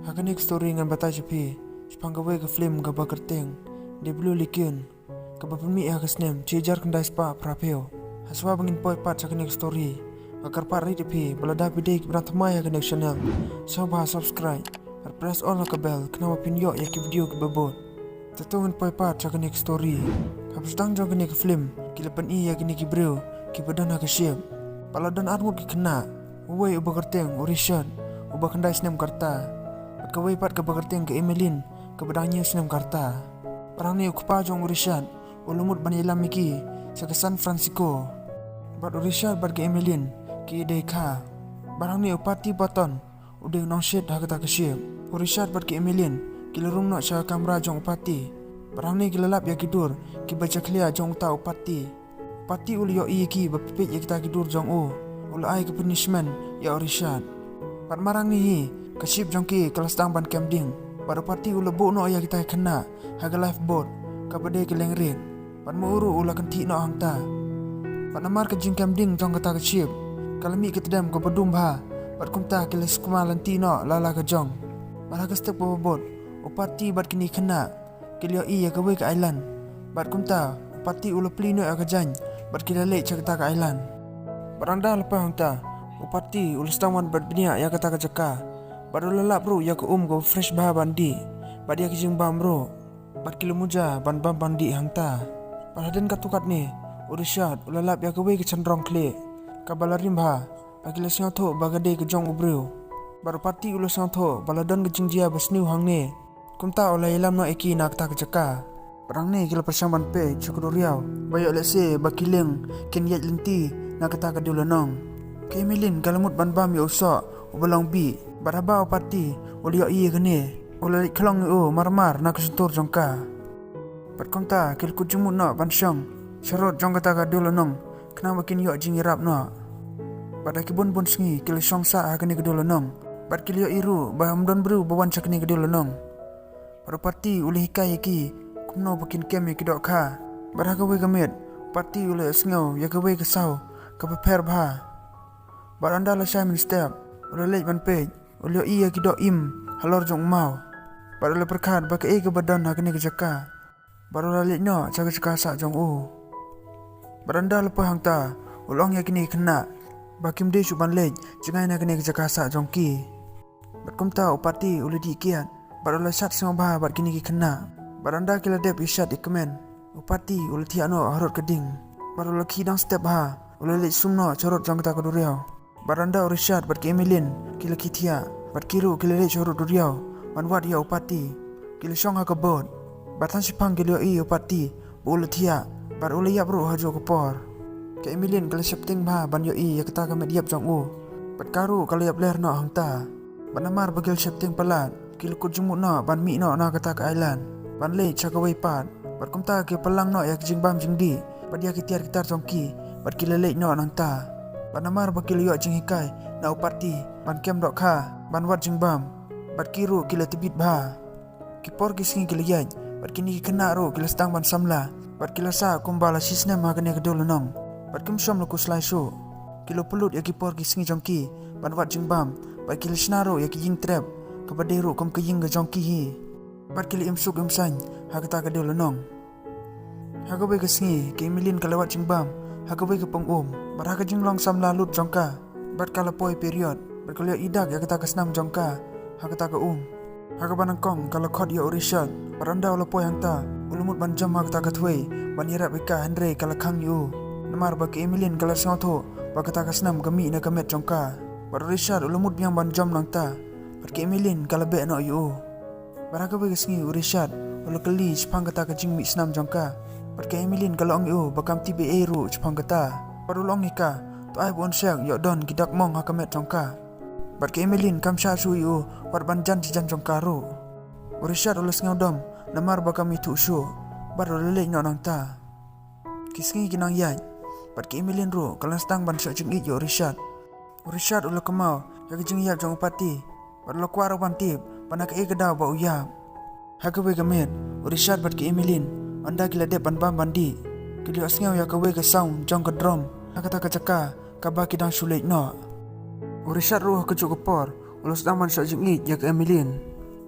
Hakanik story ngan bata jepi sepanggawe ke film gaba kerteng di blue likyun gaba pemi hakasnem cijar kendai spa prapeo haswa bangin poi pat hakanik story akar pat ri jepi balada pide beratamai hakanik channel so bah subscribe R press all ka bell kena pinyo ya ki video ke babot tatungan poi pat hakanik story habis dang jong hakanik film kila pan i ya kini ki breu ki badan hakaship baladan armut ki kena uwe uba kerteng urishan uba kendai snem karta kawai pat ke bagerteng ke Emelin ke bedangnya senam karta orang ni ukupa jong urishan ulumut banilam miki ke San Francisco bat urishan bat ke Emelin ke Deka barang ni upati baton udah nong shed hakata ke ship urishan bat ke Emelin ke lurung nak sya kamera jong upati barang ni ke lelap ya kidur ke baca klia jong ta upati uli yo iki bapipit ya kita kidur jong ulai ke punishment ya urishan pat marang ni kasip jongki kelas tang ban camping pada parti ula bo no ya kita kena haga lifeboat kabade ke lengrit pan muru ula kenti no hangta pan namar ke jing camping jong kata kasip kalami ke tedam ko bedum ba pat kumta ke les kumalanti no lala ke jong pada ke step bobot upati bat kini kena ke lio i ya ke we ke island bat kumta upati ula plino ya ke jan bat kila le cakta ke island baranda lepas hangta upati ula stawan bat benia ya kata ke jaka baru lelap bro ya ke go fresh bah bandi badi ya kijing bam bro bad kilo muja ban bam bandi hangta paraden katukat ni urishat ulalap ya ke we ke cendrong kle kabalarim bah bagila sing tho bagade ke jong ubro baru pati ulo sing tho baladon ke jingjia besniu hang ni kumta oleh ilam no eki nak ta ke jaka perang ni kila persamban pe chukuriau bayo lese bakileng ken yat lenti nak ta ke dulanong kemelin kalamut ban bam yo so ubalong bi baraba opati ulio iya kene ulai klong marmar nak sentur jongka perkonta kel kujumu no bansyong sharot jongka ta kadul nong kena makin yo jingirap no pada kibun bun sngi kel songsa hakene kadul nong bad kel yo iru baham don bru bawan sakne kadul nong parupati uli hikai ki kumno bakin kemi kidok kha baraga we gamet pati uli sngo ya ke we kesau ka prepare bha baranda la shamin step uli ban page ulio iya kido im halor jong mau baru le perkat bak ke badan hakne ke jaka baru lalik no jaga jaka sa jong baranda lepo hangta ulong ya kini kena bakim de suban lej jangai na kene ke jaka sa jong ki batkum ta upati uli di kiat baru le sat sing bah bat kini ki kena baranda kila dep ishat ikmen upati uli tiano harot keding baru le kidang step ha uli lej sumno corot jong ta koduriau baranda urishat bat ke Emelin kila kitia bat kiru kila le choro duriau manwat ya upati kila shong ha kabot batan sipang kila i upati bul thia bar ule yap ru hajo kopor ke Emelin kala septing ba ban yo i ya kata kamet yap jong bat karu kala yap ler no hangta banamar bagil septing palat kila kujumu no ban mi no na kata ka island ban le chakawai pat bat kumta ke palang no yak jingbam jingdi bat ya kitiar kitar jongki bat kila le no nangta banamar bakil yo jing hikai na upati ban kem dok kha ban wat jing bam bat kiru kila tibit ba kipor kisingi kila yaj bat kini kena ro kila stang ban samla bat kila sa kumbala sisna ma kene kedul nong bat kem shom lu kuslai shu kilo pelut ya kipor kisingi jongki ban wat jing bam bat kila snaro ya ki jing trap kabadero kom ke jing ga jongki hi bat kila imsuk imsan ha kata kedul nong ha go be kisingi ke Emelin kala wat jing bam hakabai ke pengum baraka jinglong sam lalut jongka bat kala poi period berkuliah idak ya kata kesnam jongka hakata ke hakabanang kong kala khot ya urishat baranda ola poi hangta ulumut ban jam hakata ke thwei ban yarap ika Andre kala khang yu namar ba ke Emelin kala sangtho ba kata kesnam gami na kamet jongka bar urishat ulumut biang ban jam nangta bat ke Emelin kala be no yu baraka be kesngi urishat ula kali spang kata ke jingmi snam jongka Bat ke Emelin kalau ong bakam tibe eru cepang kata baru long ika to ai bon syak yo don gidak mong hakamet jongka bat ke Emelin kam sha su yu war ban jan ci jan jongka ro urishat ulas ngodom namar bakam itu su baru lele no nangta kisngi kinang yai bat ke Emelin ro kalan stang ban syak jing yo urishat ula kemau ya jing yap jong upati baru lo kwaro ban tip panak gedau ba uyap hakawe gamet urishat bat ke Emelin anda kila dep ban bam bandi kili asngau ya kawe ke sound jong ke drum hakata ka jaka ka ba kidang sulit no urishat ruh ke jokopor ulus daman sa jingit ya ke Emelin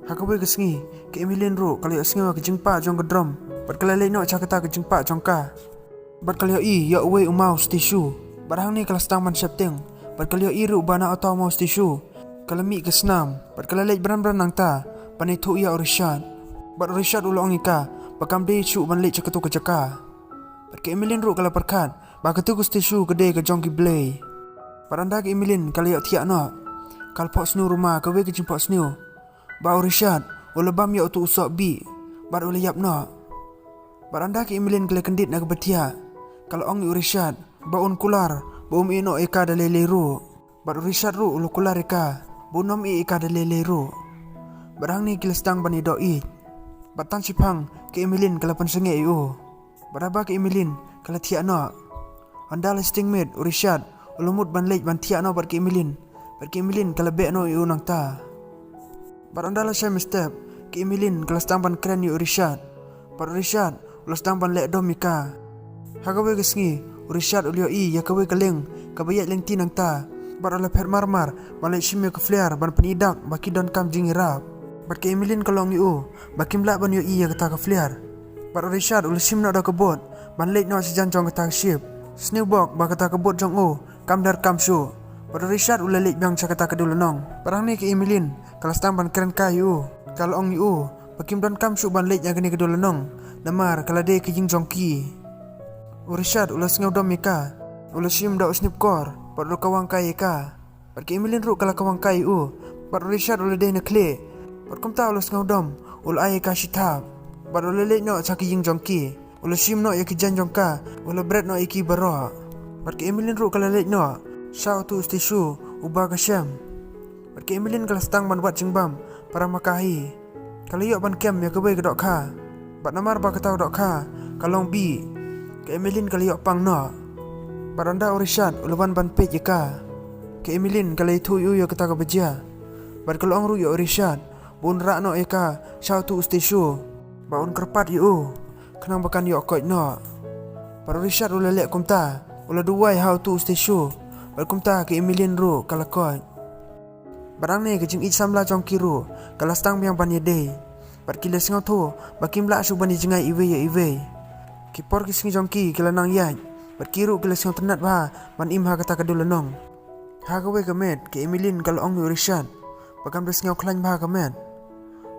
Hakawe kesengi ke Emilien ro kalau sengi ke jengpa jong ke drum. Bat kalau no cakata ke jengpa jong ka. Bat kalau ya away umau stishu. Barang ni kelas taman septeng. Bat kalau ru bana atau mau stishu. Kalau mi ke senam. Bat kalau beran-beran nang ta. Panai tu ya Orishad. Bat Orishad ulong ika. Bakam de chu ban lek cakatu ke jaka. Bat ke Emilien ro kalau perkat. Bakatu ke stishu gede ke jong ki blay. Baranda ke Emilien kalau ya tiak no. Kalau pot snu rumah ke we ke jemput snu. Ba Orishad ula bam ya tu usok bi. Bar ula yap no. Baranda ke Emilien kele kendit nak betia. Kalau ong Orishad ba un kular, ba ino eka dalele ru. Bar Orishad ru ulu kular eka, bu nom eka dalele ru. Barang ni kele stang bani doi. Batan sipang ke Emilien kele pensenge yu. Baraba ke Emilien kele tiak no. Anda listing mate Orishad ulu mut ban lek ban tiak no bar ke Emilien. Bar ke Emilien kele be no yu nang ta. Baranda la same step ke Emilien kele stang ban keren yu Orishad. Bar Orishad ulu stang ban lek domika. Hakawe kesengi Orishad ulio ya kawe keleng kabayat lengti nang ta. Bar ola per marmar balai shime ke flare ban penidak baki don kam jing irap. Bar ke Emilien kalong yu bakim la ban yo ya kata ke flare. Bar Orishad ul sim na da kebot ban lek no sejan jong kata ship. Snowbok ba kata kebot jong kam dar kam shu. Bar Orishad ul lek bang kata ke dulonong. Barang ni ke Emilien kalastam ban keren kayu. Kalau ong yu bakim don kam shu ban lek yang kini ke dulonong. Namar kalade ke jing jong ki. Orishad ulas ngau dom ika. Ulas sim da usnip kor. Bar ul kawang kai ika. Bar ke Emilien ru kala kawang kai Bar Orishad ul de na kle. Bar kum ta ulas ngau dom ul ai ka shitab. Bar ul lek no chaki jing jong ki. Ulas sim no yaki jan jong ka. Ul bread no iki baro. Bar ke Emilien ru kala lek no. Shao tu stishu uba ka shem. Bar ke Emilien kala stang ban wat jingbam para makahi. Kalau yok ban kem ya kebai ke dok ka. Bat namar ba ketau dok ka. Kalong bi. Ke Emilien kalau yok pang no. Baranda Orishad ulawan ban pej ya ka. Ke Emilien kalau itu yu ya kata ke beja. Bar kalau ong ru ya Orishad. Bun rak no ya ka. Shao tu stishu. Baun kerpat yu. Kenang bakan yok koit no. Bar Orishad ula lek kumta. Ula duwai how tu stishu. Bar kumta ke Emilien ru kalau koit. Barang ni kejing ich samla jong kiru. Kalau stang biang ban yedei. Bar kila singau tu. Bakim la su ban jengai iwe ya iwe. Kipor kising jong ki kila nang yai. Bar kiru kila singau tenat bah. Ban im ha kata kadulanong. Ha kawe kemet ke Emilien kalau ong Orishad. Bakam da singau klan bah kemet.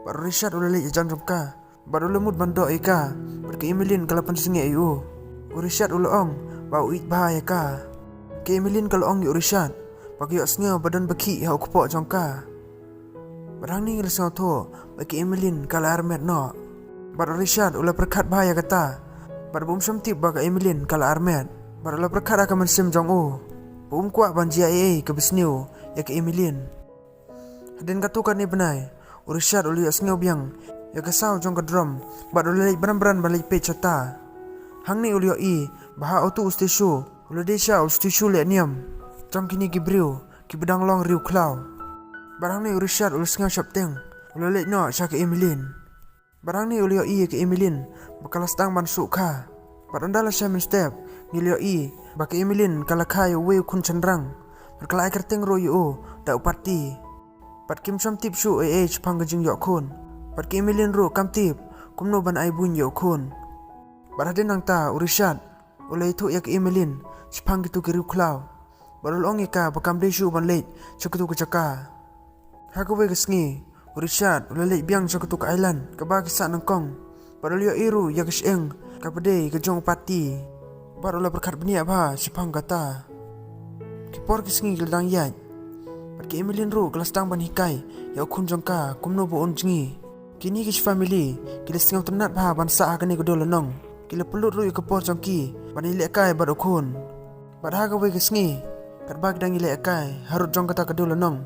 Bar Orishad ula lek jan jom ka. Bar ula mut ban do ika. Bar ke Emilien kalau pan singe yu. Orishad ula ong. Bau it bah ya ka. Ke Emilien kalau ong Orishad. Bagi yok sengau badan beki hau kupok jong ka. Barang ni kila singau tu. Bagi Emilien kalau armet no. Bar Orishad ula perkat bah ya kata. Bar bum syamtip baga Emilien kalau armet. Bar ula perkat akan mensim jong Bum kuat ban JIA ke besniu ya ke Emilien. Hadin katukan ni benai. Orishad ulu yok sengau biang. Ya kesau jong ke drum. Bar ula lek beran-beran balik pej cata. Hang ni ulu yok baha autu ustishu. Ulu desha ustishu lek niam. Jom kini gibriu, ki bedang long riu klau. Barang ni Orishad ulu sengau syapteng. Ulu lek no sya ke Emilien. Barang ni ulu ke Emilien. Bakal stang ban suk ka. Barang dalam sya min step. Ngilio baka Emilien kala kayo weu kun cendrang. Barkala ai kerteng ro yu da upati. Bat kim sam tip shu pang gajing yok kun. Bat ke Emilien ro kam tip. Kumno ban ai bun yok kun. Barhadin nang ta Orishad. Ulu itu ya ke Emilien. Sipang gitu ke riu klau. Barul ong ika bakam deshu ban lek cakutu ke caka. Hakawe kesengi Orishad ula lek biang cakutu ke island keba kisah nangkong. Barul yo iru ya keseng kapade ke jong pati. Barul ula berkat benia bah sipang kata. Kipor kesengi geldang yai. Bar ke Emilien ru kelas tang ban hikai ya kun jong ka kumno bo on jengi. Kini kish family kila singau tenat bah ban sa kene ke dolanong. Kila pelut ru ke por jong ki ban ilek kai bar okun. Bar hakawe kesengi Karbag dang ile akai harut jong kata kadulanong.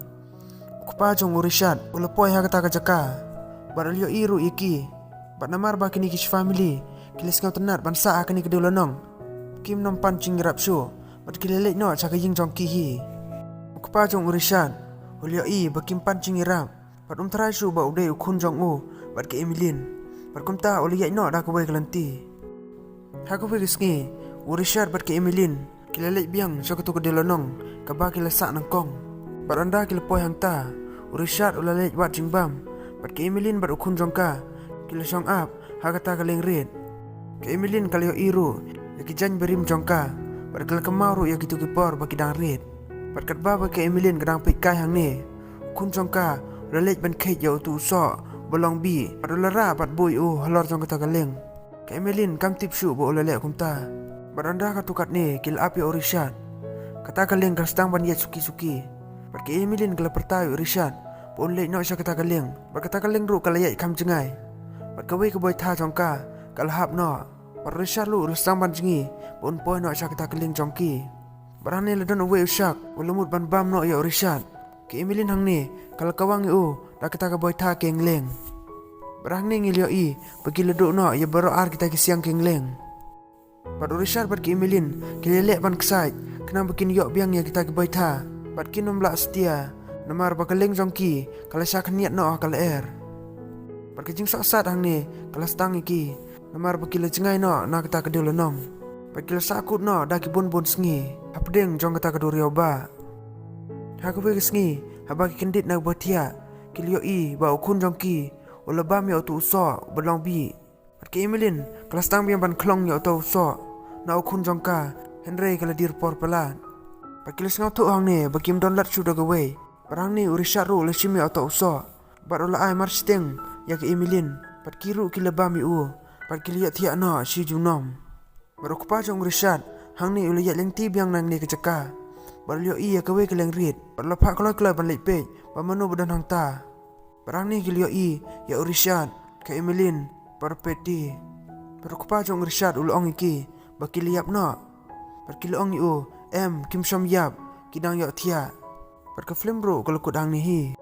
Kupa jong Orishad ula poi ha kata kajaka. Baral yo iru iki. Bat namar ba kini kish family. Kilis ngau tenat ban sa kini kadulanong. Kim nom pancing rap shu. Bat kilelek no chaka ying jong kihi. Kupa jong Orishad ula yo bakim pancing rap. Bat trai shu ba udai ukun jong bat ke Emilien. Bat kumta ula yai no da kubai kelanti. Ha kubai kesengi Orishad bat ke Emilien. Kila lek biang so ketu kedelonong kaba kila sak nangkong. Baranda kila poi hang ta. Orishad ula lek wat jingbam. Bat ke Emilin bat ukun jongka kila song ap hakata kaleng red ke Emilin kalio iru ya kijan berim jongka bat kala kemaru ya gitu kipor baki dang red bat kat baba ke Emilin kadang pikai hang ne kun jongka relej ban kait ya utu so bolong bi bat lara bat boy halor jongka ta kaleng ke Emilin kam tip shu bo lele kumta bat anda katukat ne kil api orishat kata kaleng kastang ban yet suki bat ke Emilin kala pertayu orishat pun lek no sya kata kaleng berkata kaleng ru kalayat kam jengai berkawe ke boy tha jongka kalhap no berisha lu restang ban jengi pun poi no sya kata kaleng jongki berani ledon uwe usyak ulumut ban bam no ya orishat ke Emilin hang ni kal kawang dak kata ke boy tha kengleng berani ngilio bagi leduk no ya baro ar kita kisiang kengleng bat orishat bat ke Emilin kilelek ban kesait kena bikin yok biang ya kita ke boy tha bat kinum lak setia namar bakaleng jongki kala syak niat no kala berkejing sok sat hang ni kala stang iki namar bakila jengai no na kata kedul nong bakila sakut no daki bun sngi apdeng jong kata kedur yoba hakwe sngi habaki kendit na botia kilio ba ukun jongki ulabam ya tu uso belong bi ke Emilin kala stang biang ban klong ya tu uso na ukun jongka Henry kala dir por pelan bakila ngau tu hang ni bakim don lat sudah gawe Barang ni urishat ru leshimi atau uso bat ola ai marsteng ya ke Emilin bat kiru kila bami bat kiliat tiak no si junom baru kupa jong urishat hang ni ulayat lengti biang nang ni keceka bat lio ya kawe keleng rit bat lapak kalau ban lepej bat manu badan hang ta barang ni kilio ya urishat ke Emilin perpeti baru kupa jong urishat ulong iki bat kiliap no bat kilong kim som yap kidang yok tiak Perke film bro kalau kudang ni